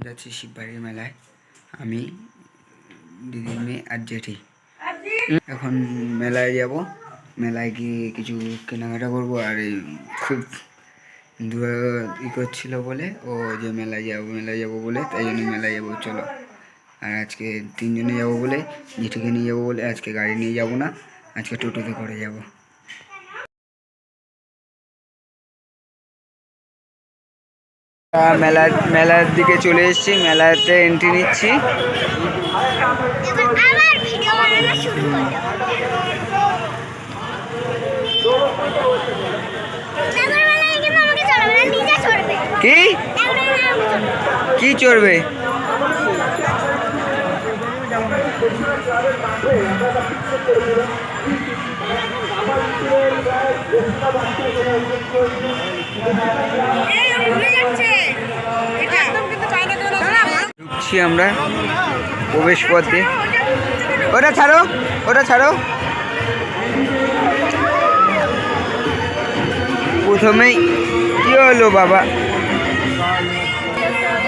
যাচ্ছি শিববাড়ির মেলায়। আমি, দিদির মেয়ে আর জেঠি। এখন মেলায় যাব। মেলায় গিয়ে কিছু কেনাকাটা করবো। আর এই খুব করছিল বলে ও যে মেলায় যাবো বলে, তাই জন্য মেলায় যাবো চলো। আর আজকে 3 জনে যাবো বলে, জেঠিকে নিয়ে যাবো বলে আজকে গাড়ি নিয়ে যাব না, আজকে টোটোতে করে যাব। মেলার দিকে চলে এসেছি, মেলাতে এন্ট্রি নিচ্ছি। কি কি চড়বে? ঢুকছি আমরা প্রবেশ পথে। ওটা ছাড়ো, ওটা ছাড়ো। প্রথমেই কি হলো বাবা?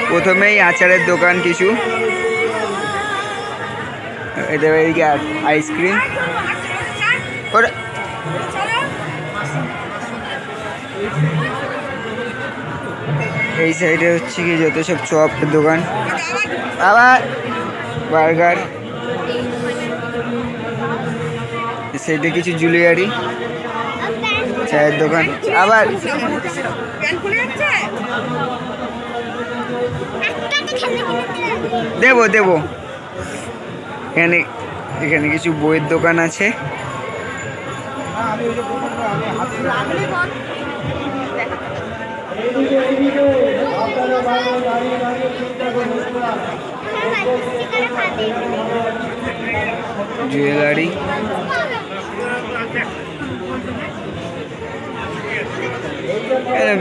প্রথমেই আচারের দোকান কিছু, এদিকে আইসক্রিম। ওটা এই সাইডে হচ্ছে কি যত সব চপের দোকান, আবার বার্গার। এই সাইডে কিছু জুয়েলারি, চায়ের দোকান। আবার দেবো দেবো। এখানে কিছু বইয়ের দোকান আছে। জুয়েলারি,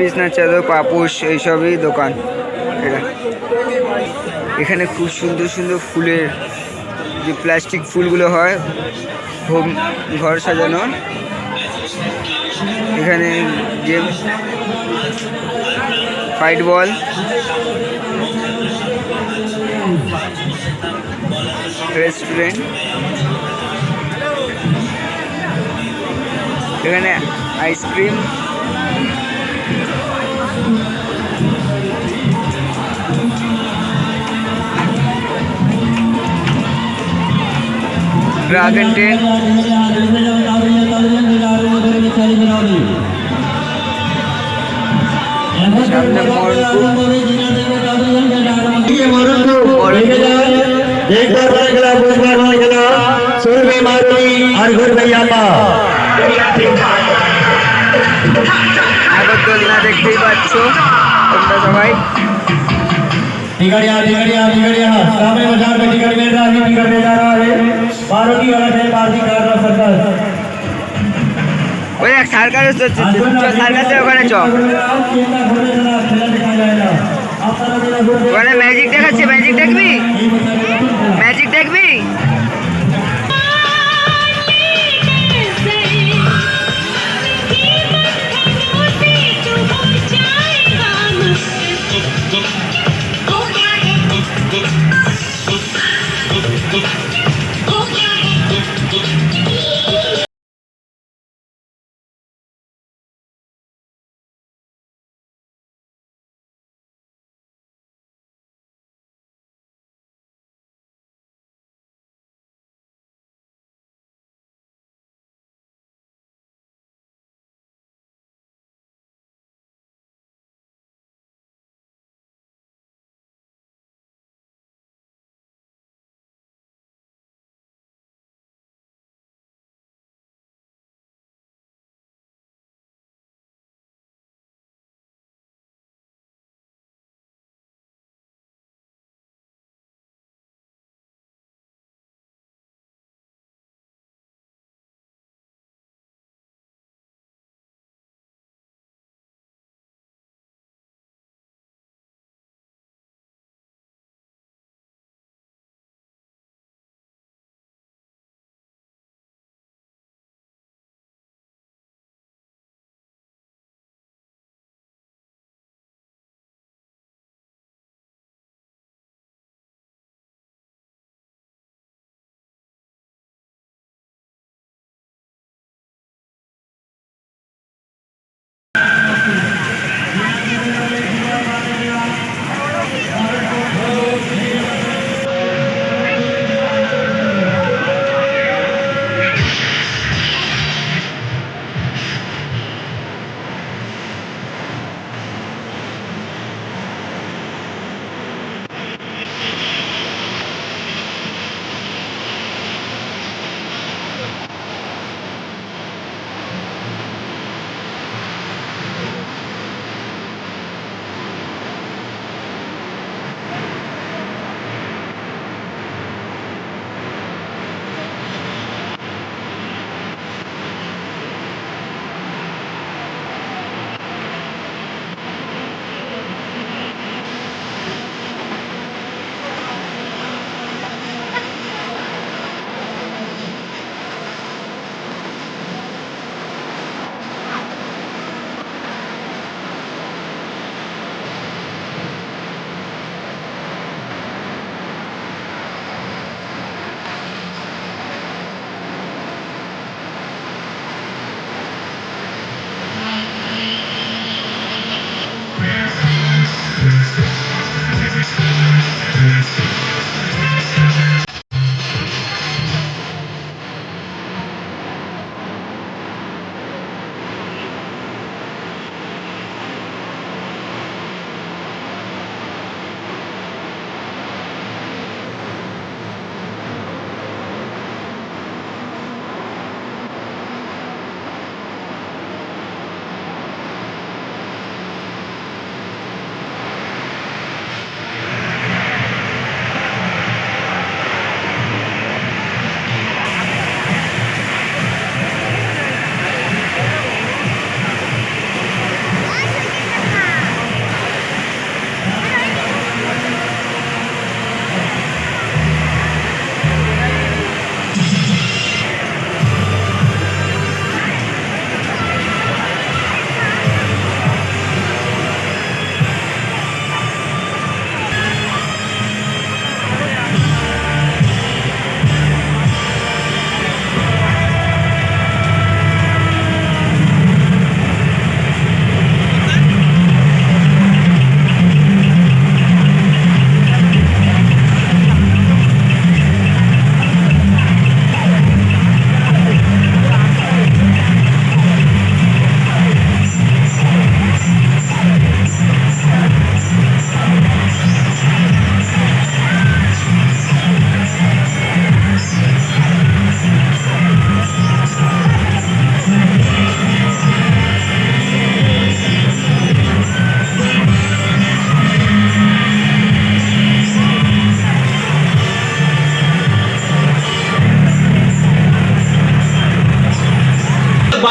বিছনার চাদর, পাপোশ, এইসবই দোকান। এখানে খুব সুন্দর সুন্দর ফুলের, যে প্লাস্টিক ফুলগুলো হয় হোম ঘর সাজানোর, এখানে গেম, ফাইট বল, রেস্টুরেন্ট, এখানে আইসক্রিম, ড্রাগন ট্রেন, সামনে নাগরদোলনা দেখতেই পাচ্ছ তোমরা সবাই। ওই এক সার্কাস হচ্ছে, সার্কাসের ওখানে চ। ওখানে ম্যাজিক দেখাচ্ছে, ম্যাজিক দেখবি? ম্যাজিক দেখবি?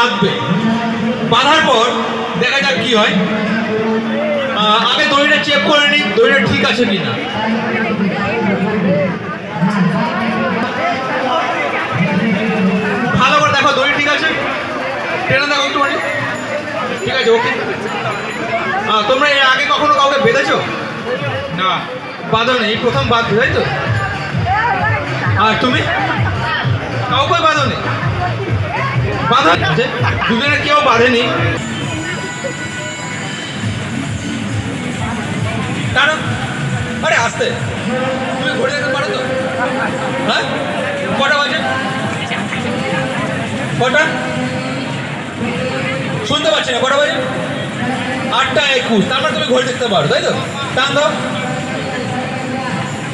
বাঁধবে, বাঁধার পর দেখা যাক কি হয়। আগে দড়িটা চেক করে নিই দড়িটা ঠিক আছে কিনা। ভালো করে দেখো দড়ি ঠিক আছে, টেনে দেখো একটুখানি, ঠিক আছে ওকে। তোমরা এর আগে কখনো কাউকে বেঁধেছো? না, বাঁধো নেই, এই প্রথম বাঁধবে, তাই তো? আর তুমি কাউকে বাঁধো নেই? বাঁধা দুজনে কেউ বাঁধেনি, কারণ আরে আসতে তুমি ঘুরে যেতে পারো তো? হ্যাঁ, কটা বাজে? কটা শুনতে পাচ্ছি না, কটা বাজে? 8:21। তার মানে তুমি ঘড়ি দেখতে পারো, তাই তো? টান দাও,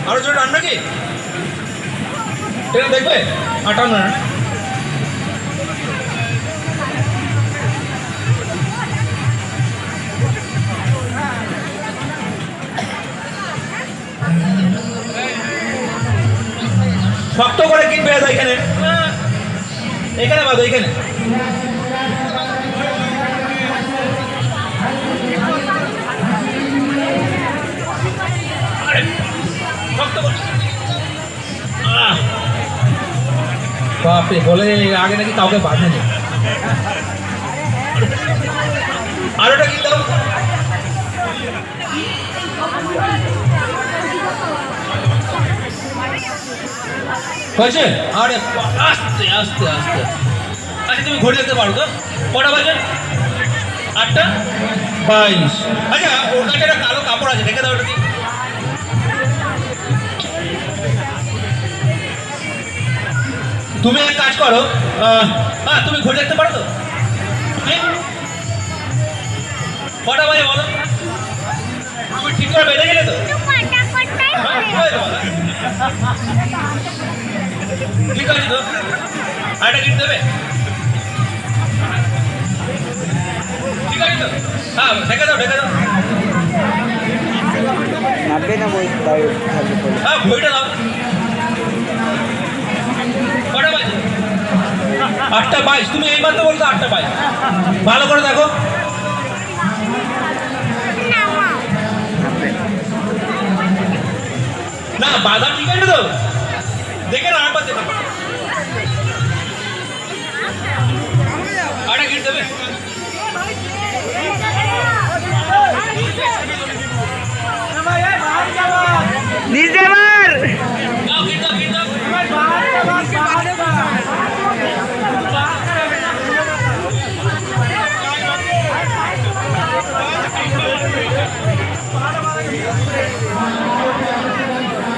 আরো জোরে টান নাকি? এটা দেখবে? টান না, শক্ত করে কিনবে এখানে, এখানে বাঁধো, এখানে। বাপরে, বলে আগে নাকি কাউকে বাঁধেনি। আরোটা কি দাও, হয়েছে? আরে আস্তে আস্তে আস্তে। আচ্ছা তুমি ঘড়ি দেখতে পারো তো? কটা বাজে? 8:22। আচ্ছা ওর কাছে একটা কালো কাপড় আছে, দেখে দাও ওটা কি। তুমি এক কাজ করো, তুমি ঘড়ি দেখতে পারো তো? কটা বাজে বলো? তুমি ঠিক করে বেঁধে গেলে তো? ঠিক আছে তো, আরেকটা গিট দেবে? ঠিক আছে তো? হ্যাঁ, ঢেকে দাও, ঢেকে দাও। হ্যাঁ, বইটা দাও। কটা বাজে? 8:22। তুমি এইবার তো বলতো 8:22। ভালো করে দেখো। না, বাধা ঠিক আছে তো? দেখে না, আরেকবার দেখো। আরেকটা গিট দেবে? নিজে মার। দাও, গিট দাও, গিট দাও।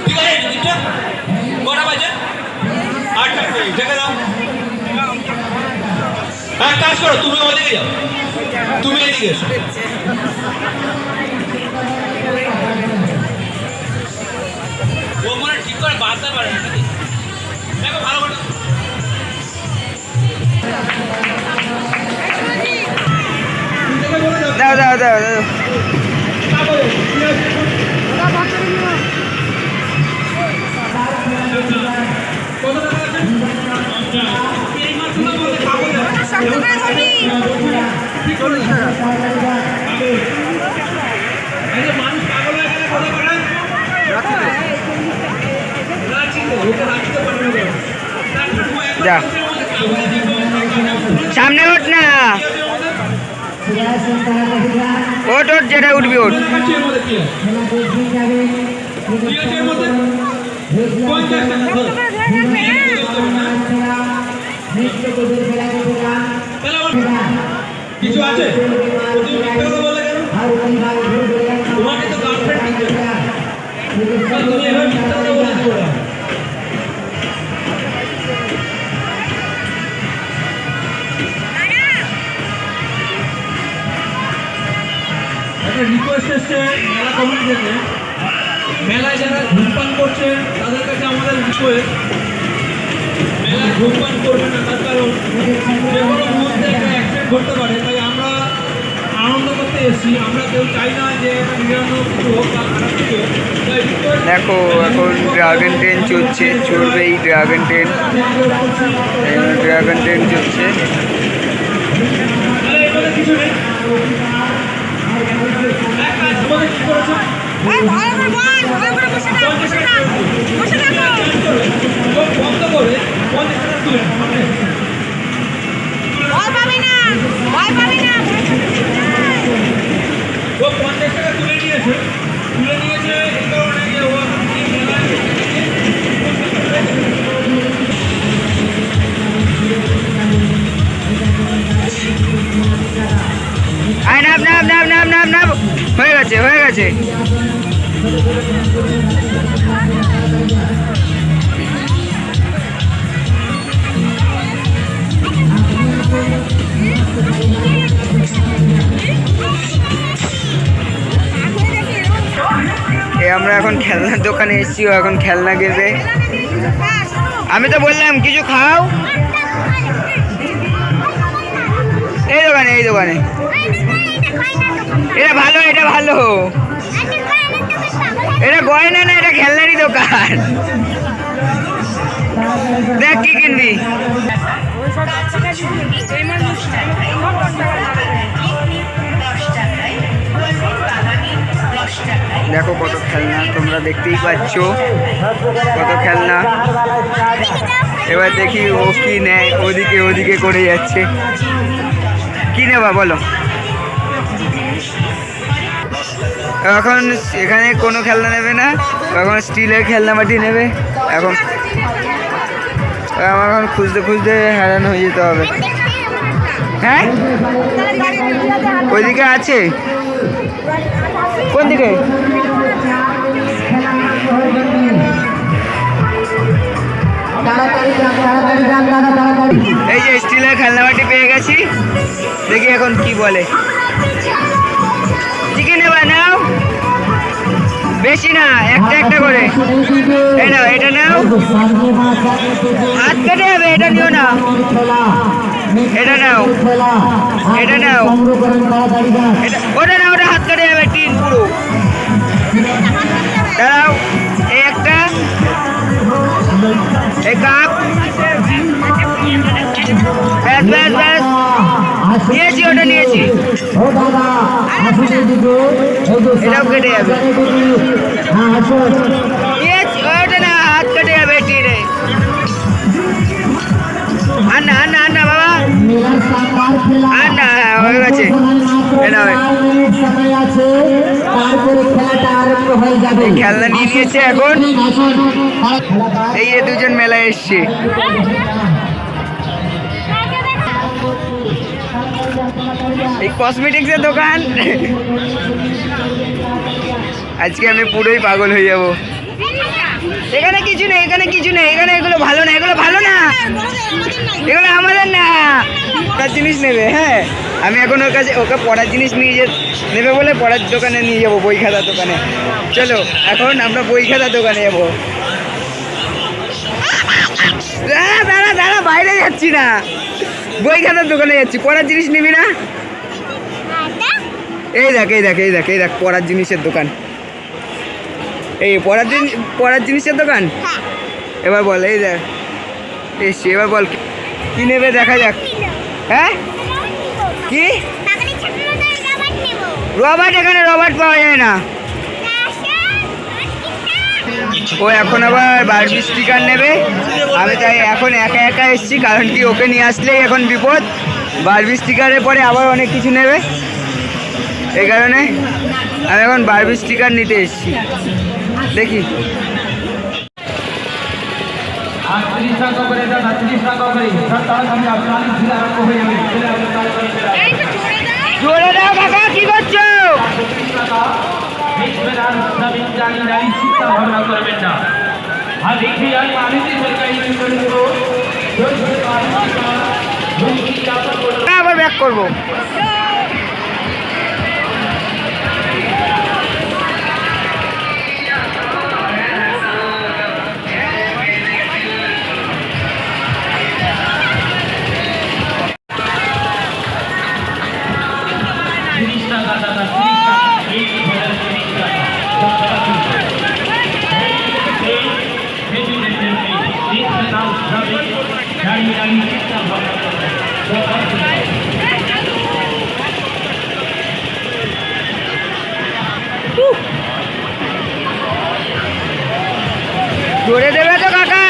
ঠিক আছে, গিটটা কটা বাজে? 8:23। দেখে দাও। হ্যাঁ, কাজ করো, তুমি ওদিকে যাও, তুমি এদিকে এসো। ও মনে ঠিক করে বাঁধতে পারে না, দেখো ভালো করে। দাও দাও দাও দাও। কত টাকা আছে? এই মাসগুলো বলতে খাবো না। ঠিক করে দাও। আরে মানুষ পাগল হয়ে গেলে কথা বলেন। যা সামনে ওঠ না, ওঠ ওঠ, যেটা উঠবি ওঠ। কিছু আছে? তোমাকে তো গার্লফ্রেন্ড দিতে, তুমি এবার মিথ্যা কথা বলে দিও না। একটা রিকোয়েস্ট এসছে মেলা কমিটি থেকে, মেলায় যারা ধূমপান করছে তাদের কাছে আমাদের রিকোয়েস্ট, মেলায় ধূমপান করবে না, তার কারণ যে কোনো মুহূর্তে একটা অ্যাক্সিডেন্ট ঘটতে পারে। তাই আমরা আনন্দ করতে এসেছি, আমরা কেউ চাই না যে একটা নিরানো কিছু হোক বা খারাপ কিছু হোক। দেখো এখন ড্রাগন ট্রেন চলছে, চলবে এই ড্রাগন ট্রেন, ড্রাগন ট্রেন চলছে। কিছু নেই। আমাদের কি করেছে? চোখ বন্ধ করে 50 টাকা তুলে নেন। ও 50 টাকা তুলে নিয়েছে এই কারণে যে ও এই মেলায় আয় নাম হয়ে গেছে আমরা এখন খেলনার দোকানে এসেছি, ও এখন খেলনা কিনবে। আমি তো বললাম কিছু খাও। এই দোকানে এটা ভালো এটা গয়না না, এটা খেলনারই দোকান। দেখ কি কিনবি। দেখো কত খেলনা, তোমরা দেখতেই পাচ্ছ কত খেলনা। এবার দেখি ও কি নেয়, ওদিকে করে যাচ্ছে। কি নেবা বলো? এখন এখানে কোনো খেলনা নেবে না, এখন স্টিলের খেলনা বাটি নেবে। এখন আমার এখন খুঁজতে হয়রান হয়ে যেতে হবে। হ্যাঁ ওইদিকে আছে, কোন দিকে? এই যে স্টিলের খেলনা বাটি পেয়ে গেছি, দেখি এখন কি বলে। চিকেন নেবা? নাও, বেশি না, একটা করে। এই নাও, এটা নাও। হাত কেটে যাবে, এটা নিও না। এটা নাও, ওটা হাত কেটে যাবে, টিন পুরো। দাঁড়াও, এই একটা, এই কাপ। ব্যাস নিয়েছি, ওটা নিয়েছি। এটাও কেটে যাবে, নিয়েছি। ওটা না, হাত কেটে যাবে টিনে। আন্না বাবা, আন্না হয়ে গেছে। খেলনা নিয়ে নিয়েছে এখন। এই যে দুজন মেলায় এসছে। এই কসমেটিক্সের দোকান। আজকে আমি পুরোই পাগল হয়ে যাব। এখানে কিছু নেই, এখানে এগুলো ভালো না, এগুলো আমাদের না। পড়ার জিনিস নেবে। হ্যাঁ, আমি এখন ওকে পড়ার জিনিস নেবে বলে পড়ার দোকানে নিয়ে যাবো, বই খাতার দোকানে। চলো এখন আমরা বই খাতার দোকানে যাবো। দাঁড়া, বাইরে যাচ্ছি না, বই খাতার দোকানে যাচ্ছি। পড়ার জিনিস নিবি না? এই দেখ পড়ার জিনিসের দোকান। এই পড়ার জিনিসের দোকান। এবার বল, এই দেখ এসছি। এবার বল কি নেবে, দেখা যাক। হ্যাঁ কি রবার্ট? এখানে রবার্ট পাওয়া যায় না। ও এখন আবার বারবি স্টিকার নেবে। আমি তাই এখন একা এসছি, কারণ কি ওকে নিয়ে আসলেই এখন বিপদ। বারবি স্টিকারের পরে আবার অনেক কিছু নেবে, এই কারণে আমি এখন বারবি স্টিকার নিতে এসেছি। দেখি জোরে দাও কাকা, কি করছো? আবার ব্যাক করবো। ধরে দেবে তো কাকা?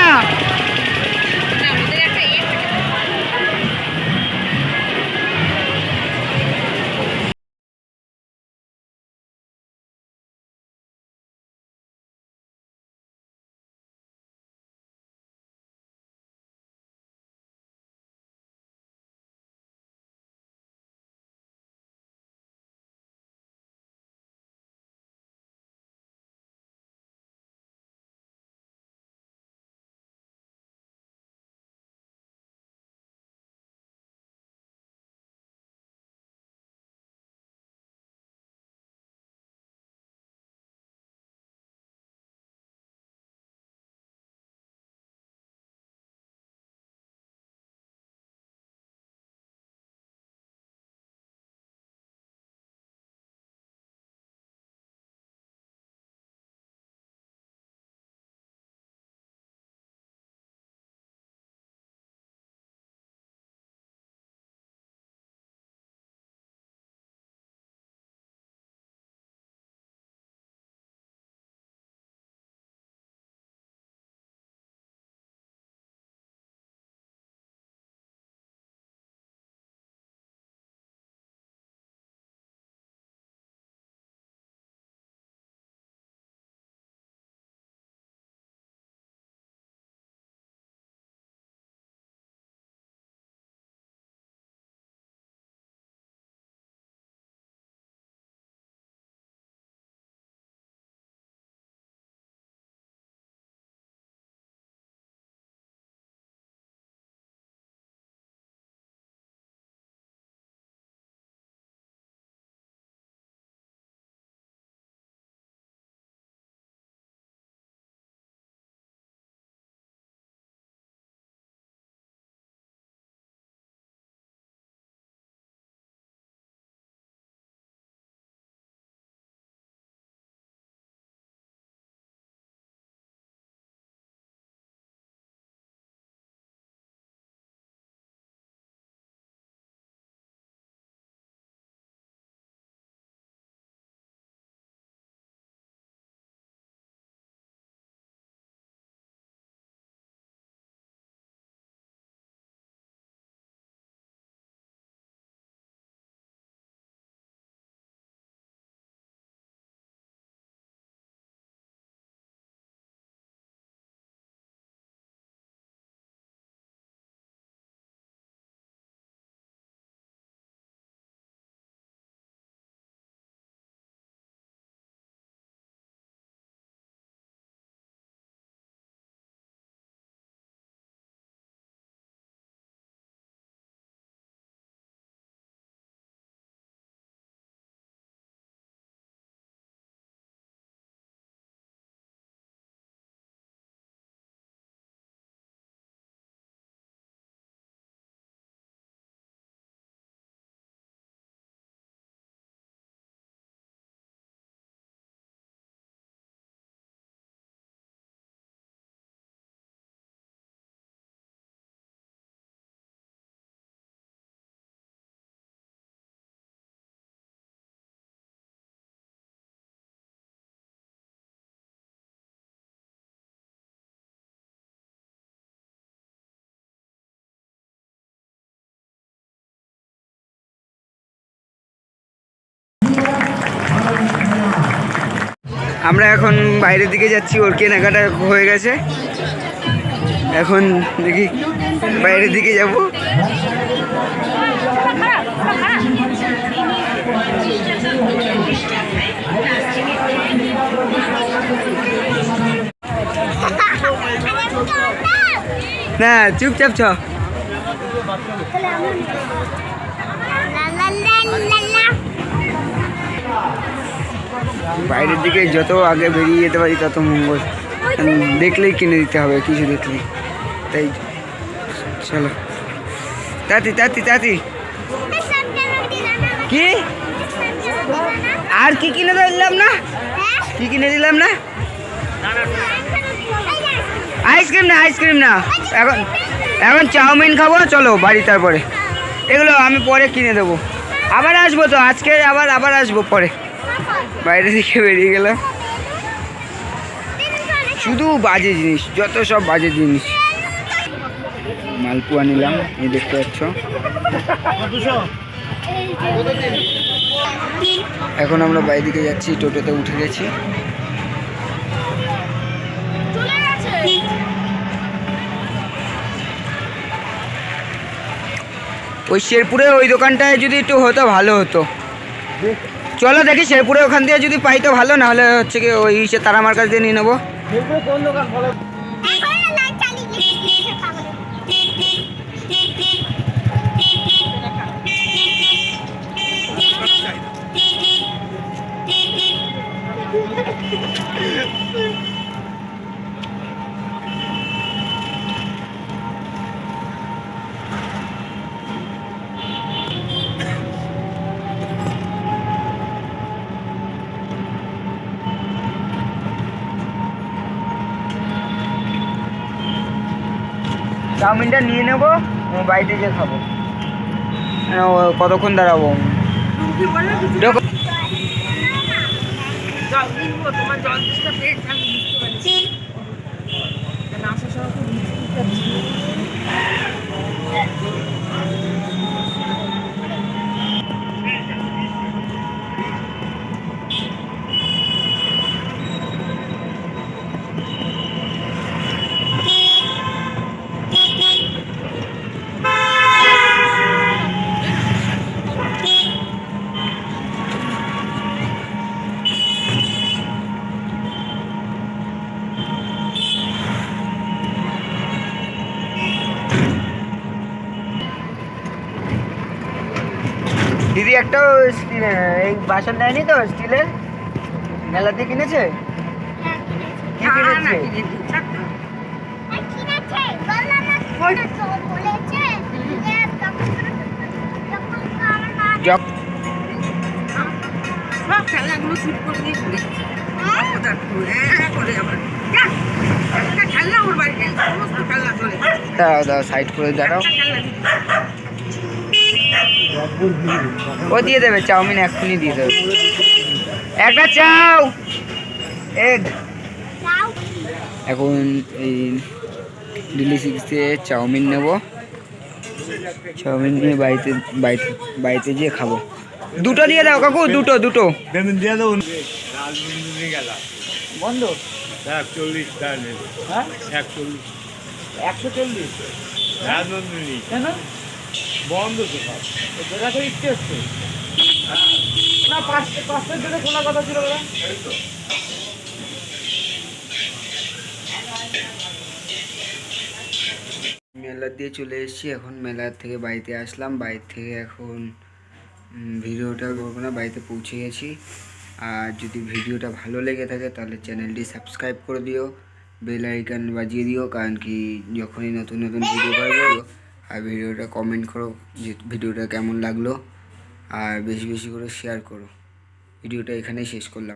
আমরা এখন বাইরের দিকে যাচ্ছি, ওর কেনাকাটা হয়ে গেছে। এখন দেখি বাইরের দিকে যাব। না চুপচাপ ছ। বাইরের দিকে যত আগে বেরিয়ে যেতে পারি তত মঙ্গল। দেখলেই কিনে দিতে হবে, কিছু দেখলেই। তাই চলো তাতি তাতি তাতি। কি আর কি কিনে দিলাম না? কি কিনে দিলাম না? আইসক্রিম না, আইসক্রিম না, এখন এখন চাউমিন খাবো। চলো বাড়ি, তারপরে এগুলো আমি পরে কিনে দেবো। আবার আসবো তো, আজকে আবার আসবো পরে। বাইরে দিকে বেরিয়ে গেলাম। শুধু বাজে জিনিস, যত সব বাজে জিনিস। মালপুয়া নিলাম, এই দেখতে পাচ্ছ। এখন আমরা বাইরে দিকে যাচ্ছি, টোটোতে উঠে গেছি। ওই শেরপুরে ওই দোকানটায় যদি একটু হতো ভালো হতো। চলো দেখি শেরপুরে ওখান দিয়ে যদি পাই তো ভালো, না হলে হচ্ছে কি ওই তারামার কাছ দিয়ে নিয়ে নেবো। কোন দোকান ভালো? চাউমিনটা নিয়ে নেবো, বাড়িতে গিয়ে খাবো। কতক্ষণ দাঁড়াবো? দিদি একটাও এই বাসন দেয়নি তো স্টিলের? মেলাতে কিনেছে? কি কিনেছে? দাঁড়াও সাইড করে দাঁড়াও। ও দিয়ে দেবে চাউমিন, এক্ষুনি দিয়ে দেবে। একটা চাও এগ। এখন এই দিল্লি সিক্স দিয়ে চাউমিন নেব। চাউমিন নিয়ে বাড়িতে যেয়ে খাবো। দুটো দিয়ে দাও কাকু, দুটো দুটো দিয়ে দেবো। বন্ধ 140 টাকা নেবে। হ্যাঁ 140। 140 রাজনন্দিনী কেন বন্ধ তো সব। বেড়াতে ইচ্ছে হচ্ছে না? পাঁচটার দিকে খোলা কথা ছিল ওরা। মেলা দিয়ে চলে এসেছি, এখন মেলা থেকে বাড়িতে আসলাম। বাড়ি থেকে এখন ভিডিওটা করবো না, বাড়িতে পৌঁছে গেছি। আর যদি ভিডিওটা ভালো লেগে থাকে তাহলে চ্যানেলটি সাবস্ক্রাইব করে দিও, বেল আইকন বাজিয়ে দিও, কারণ কি যখনই নতুন নতুন ভিডিও পাবো। আর ভিডিওটা কমেন্ট করো যে ভিডিওটা কেমন লাগলো, আর বেশি বেশি করে শেয়ার করো। ভিডিওটা এখানেই শেষ করলাম।